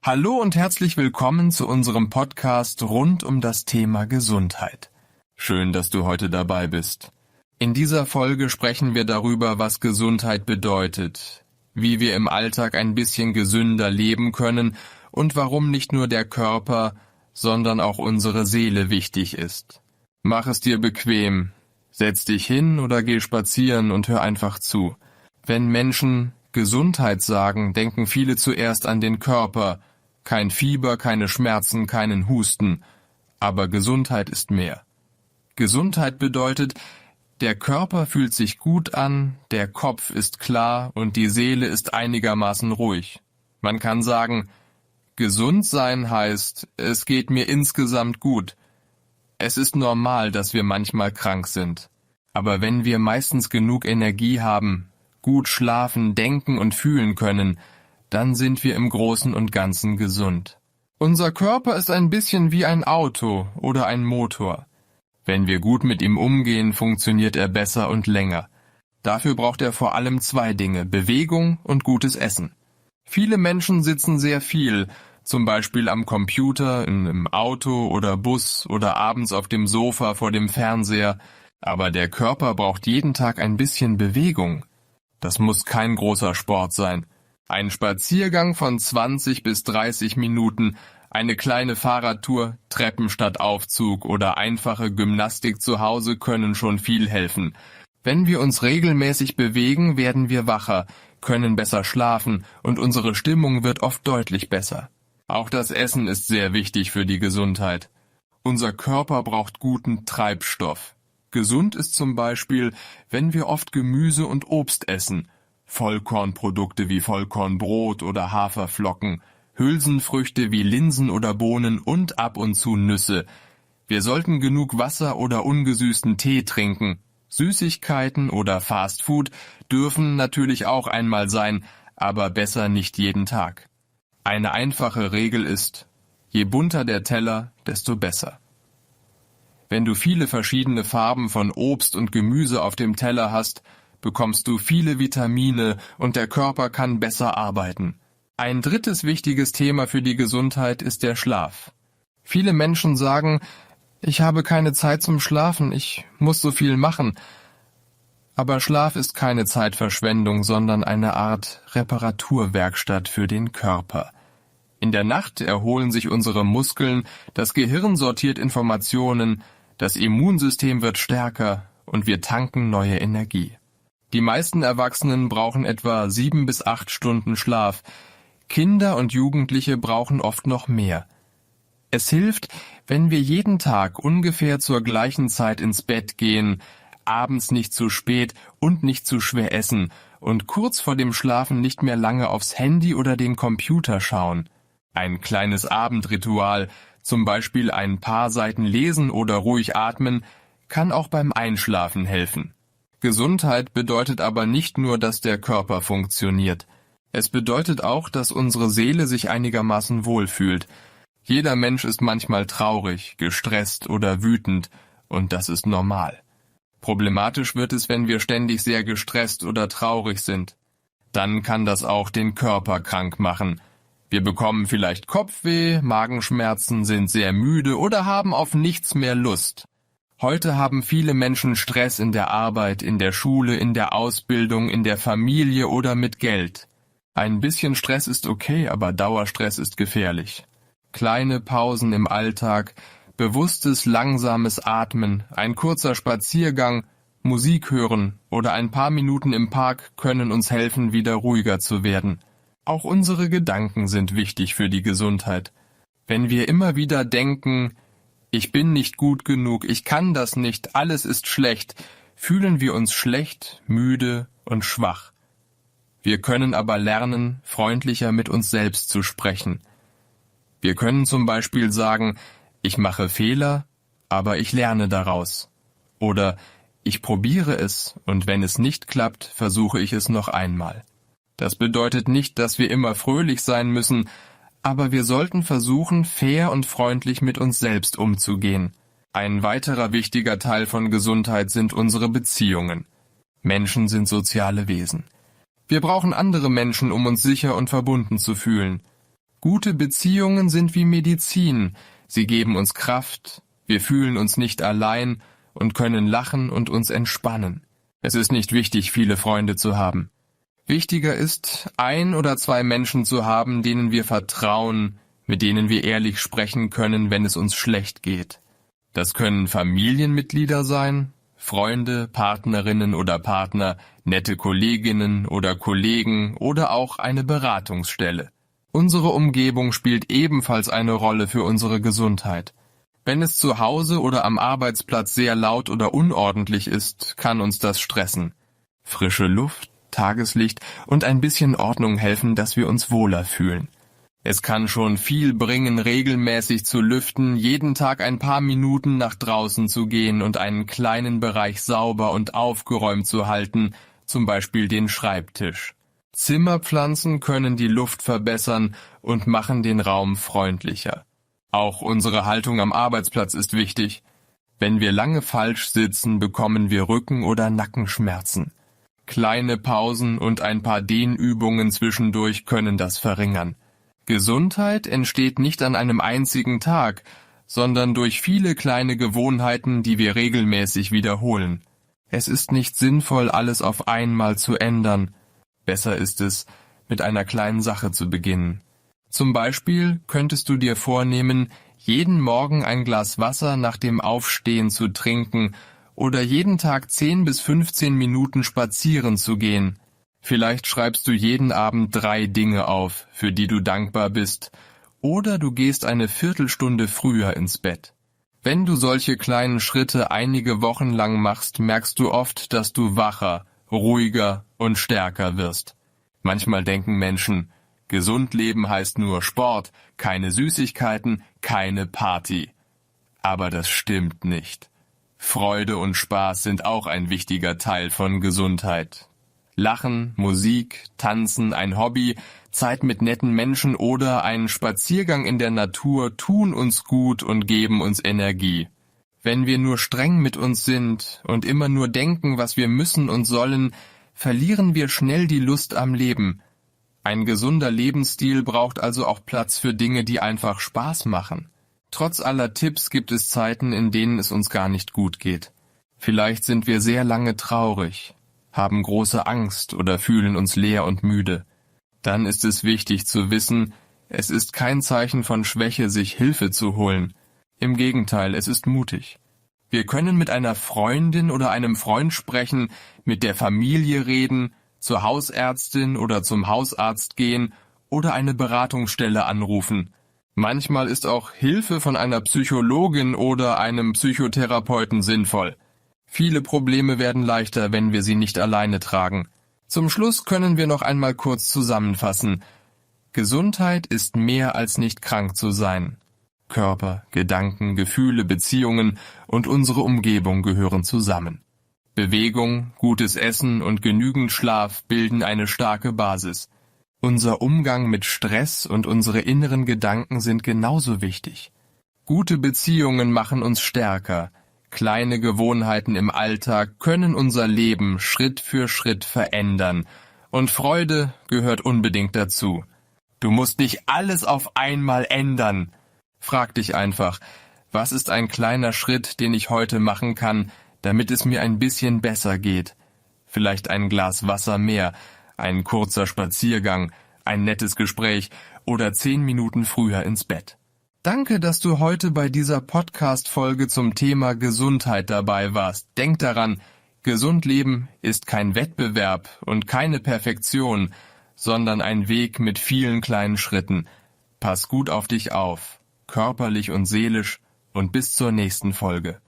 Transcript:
Hallo und herzlich willkommen zu unserem Podcast rund um das Thema Gesundheit. Schön, dass du heute dabei bist. In dieser Folge sprechen wir darüber, was Gesundheit bedeutet, wie wir im Alltag ein bisschen gesünder leben können und warum nicht nur der Körper, sondern auch unsere Seele wichtig ist. Mach es dir bequem, setz dich hin oder geh spazieren und hör einfach zu. Wenn Menschen Gesundheit sagen, denken viele zuerst an den Körper. Kein Fieber, keine Schmerzen, keinen Husten. Aber Gesundheit ist mehr. Gesundheit bedeutet, der Körper fühlt sich gut an, der Kopf ist klar und die Seele ist einigermaßen ruhig. Man kann sagen, gesund sein heißt, es geht mir insgesamt gut. Es ist normal, dass wir manchmal krank sind. Aber wenn wir meistens genug Energie haben, gut schlafen, denken und fühlen können, dann sind wir im Großen und Ganzen gesund. Unser Körper ist ein bisschen wie ein Auto oder ein Motor. Wenn wir gut mit ihm umgehen, funktioniert er besser und länger. Dafür braucht er vor allem 2 Dinge: Bewegung und gutes Essen. Viele Menschen sitzen sehr viel, zum Beispiel am Computer, im Auto oder Bus oder abends auf dem Sofa vor dem Fernseher. Aber der Körper braucht jeden Tag ein bisschen Bewegung. Das muss kein großer Sport sein. Ein Spaziergang von 20 bis 30 Minuten, eine kleine Fahrradtour, Treppen statt Aufzug oder einfache Gymnastik zu Hause können schon viel helfen. Wenn wir uns regelmäßig bewegen, werden wir wacher, können besser schlafen und unsere Stimmung wird oft deutlich besser. Auch das Essen ist sehr wichtig für die Gesundheit. Unser Körper braucht guten Treibstoff. Gesund ist zum Beispiel, wenn wir oft Gemüse und Obst essen, Vollkornprodukte wie Vollkornbrot oder Haferflocken, Hülsenfrüchte wie Linsen oder Bohnen und ab und zu Nüsse. Wir sollten genug Wasser oder ungesüßten Tee trinken. Süßigkeiten oder Fastfood dürfen natürlich auch einmal sein, aber besser nicht jeden Tag. Eine einfache Regel ist, je bunter der Teller, desto besser. Wenn du viele verschiedene Farben von Obst und Gemüse auf dem Teller hast, bekommst du viele Vitamine und der Körper kann besser arbeiten. Ein drittes wichtiges Thema für die Gesundheit ist der Schlaf. Viele Menschen sagen, ich habe keine Zeit zum Schlafen, ich muss so viel machen. Aber Schlaf ist keine Zeitverschwendung, sondern eine Art Reparaturwerkstatt für den Körper. In der Nacht erholen sich unsere Muskeln, das Gehirn sortiert Informationen, das Immunsystem wird stärker und wir tanken neue Energie. Die meisten Erwachsenen brauchen etwa 7 bis 8 Stunden Schlaf. Kinder und Jugendliche brauchen oft noch mehr. Es hilft, wenn wir jeden Tag ungefähr zur gleichen Zeit ins Bett gehen, abends nicht zu spät und nicht zu schwer essen und kurz vor dem Schlafen nicht mehr lange aufs Handy oder den Computer schauen. Ein kleines Abendritual, zum Beispiel ein paar Seiten lesen oder ruhig atmen, kann auch beim Einschlafen helfen. Gesundheit bedeutet aber nicht nur, dass der Körper funktioniert. Es bedeutet auch, dass unsere Seele sich einigermaßen wohlfühlt. Jeder Mensch ist manchmal traurig, gestresst oder wütend, und das ist normal. Problematisch wird es, wenn wir ständig sehr gestresst oder traurig sind. Dann kann das auch den Körper krank machen. Wir bekommen vielleicht Kopfweh, Magenschmerzen, sind sehr müde oder haben auf nichts mehr Lust. Heute haben viele Menschen Stress in der Arbeit, in der Schule, in der Ausbildung, in der Familie oder mit Geld. Ein bisschen Stress ist okay, aber Dauerstress ist gefährlich. Kleine Pausen im Alltag, bewusstes, langsames Atmen, ein kurzer Spaziergang, Musik hören oder ein paar Minuten im Park können uns helfen, wieder ruhiger zu werden. Auch unsere Gedanken sind wichtig für die Gesundheit. Wenn wir immer wieder denken, ich bin nicht gut genug, ich kann das nicht, alles ist schlecht, fühlen wir uns schlecht, müde und schwach. Wir können aber lernen, freundlicher mit uns selbst zu sprechen. Wir können zum Beispiel sagen, ich mache Fehler, aber ich lerne daraus. Oder ich probiere es und wenn es nicht klappt, versuche ich es noch einmal. Das bedeutet nicht, dass wir immer fröhlich sein müssen, aber wir sollten versuchen, fair und freundlich mit uns selbst umzugehen. Ein weiterer wichtiger Teil von Gesundheit sind unsere Beziehungen. Menschen sind soziale Wesen. Wir brauchen andere Menschen, um uns sicher und verbunden zu fühlen. Gute Beziehungen sind wie Medizin. Sie geben uns Kraft, wir fühlen uns nicht allein und können lachen und uns entspannen. Es ist nicht wichtig, viele Freunde zu haben. Wichtiger ist, 1 oder 2 Menschen zu haben, denen wir vertrauen, mit denen wir ehrlich sprechen können, wenn es uns schlecht geht. Das können Familienmitglieder sein, Freunde, Partnerinnen oder Partner, nette Kolleginnen oder Kollegen oder auch eine Beratungsstelle. Unsere Umgebung spielt ebenfalls eine Rolle für unsere Gesundheit. Wenn es zu Hause oder am Arbeitsplatz sehr laut oder unordentlich ist, kann uns das stressen. Frische Luft, Tageslicht und ein bisschen Ordnung helfen, dass wir uns wohler fühlen. Es kann schon viel bringen, regelmäßig zu lüften, jeden Tag ein paar Minuten nach draußen zu gehen und einen kleinen Bereich sauber und aufgeräumt zu halten, zum Beispiel den Schreibtisch. Zimmerpflanzen können die Luft verbessern und machen den Raum freundlicher. Auch unsere Haltung am Arbeitsplatz ist wichtig. Wenn wir lange falsch sitzen, bekommen wir Rücken- oder Nackenschmerzen. Kleine Pausen und ein paar Dehnübungen zwischendurch können das verringern. Gesundheit entsteht nicht an einem einzigen Tag, sondern durch viele kleine Gewohnheiten, die wir regelmäßig wiederholen. Es ist nicht sinnvoll, alles auf einmal zu ändern. Besser ist es, mit einer kleinen Sache zu beginnen. Zum Beispiel könntest du dir vornehmen, jeden Morgen ein Glas Wasser nach dem Aufstehen zu trinken oder jeden Tag 10 bis 15 Minuten spazieren zu gehen. Vielleicht schreibst du jeden Abend 3 Dinge auf, für die du dankbar bist, oder du gehst eine Viertelstunde früher ins Bett. Wenn du solche kleinen Schritte einige Wochen lang machst, merkst du oft, dass du wacher, ruhiger und stärker wirst. Manchmal denken Menschen, gesund leben heißt nur Sport, keine Süßigkeiten, keine Party. Aber das stimmt nicht. Freude und Spaß sind auch ein wichtiger Teil von Gesundheit. Lachen, Musik, Tanzen, ein Hobby, Zeit mit netten Menschen oder ein Spaziergang in der Natur tun uns gut und geben uns Energie. Wenn wir nur streng mit uns sind und immer nur denken, was wir müssen und sollen, verlieren wir schnell die Lust am Leben. Ein gesunder Lebensstil braucht also auch Platz für Dinge, die einfach Spaß machen. Trotz aller Tipps gibt es Zeiten, in denen es uns gar nicht gut geht. Vielleicht sind wir sehr lange traurig, haben große Angst oder fühlen uns leer und müde. Dann ist es wichtig zu wissen, es ist kein Zeichen von Schwäche, sich Hilfe zu holen. Im Gegenteil, es ist mutig. Wir können mit einer Freundin oder einem Freund sprechen, mit der Familie reden, zur Hausärztin oder zum Hausarzt gehen oder eine Beratungsstelle anrufen. Manchmal ist auch Hilfe von einer Psychologin oder einem Psychotherapeuten sinnvoll. Viele Probleme werden leichter, wenn wir sie nicht alleine tragen. Zum Schluss können wir noch einmal kurz zusammenfassen. Gesundheit ist mehr als nicht krank zu sein. Körper, Gedanken, Gefühle, Beziehungen und unsere Umgebung gehören zusammen. Bewegung, gutes Essen und genügend Schlaf bilden eine starke Basis. Unser Umgang mit Stress und unsere inneren Gedanken sind genauso wichtig. Gute Beziehungen machen uns stärker. Kleine Gewohnheiten im Alltag können unser Leben Schritt für Schritt verändern. Und Freude gehört unbedingt dazu. Du musst nicht alles auf einmal ändern. Frag dich einfach, was ist ein kleiner Schritt, den ich heute machen kann, damit es mir ein bisschen besser geht? Vielleicht ein Glas Wasser mehr, ein kurzer Spaziergang, ein nettes Gespräch oder 10 Minuten früher ins Bett. Danke, dass du heute bei dieser Podcast-Folge zum Thema Gesundheit dabei warst. Denk daran, gesund leben ist kein Wettbewerb und keine Perfektion, sondern ein Weg mit vielen kleinen Schritten. Pass gut auf dich auf, körperlich und seelisch, und bis zur nächsten Folge.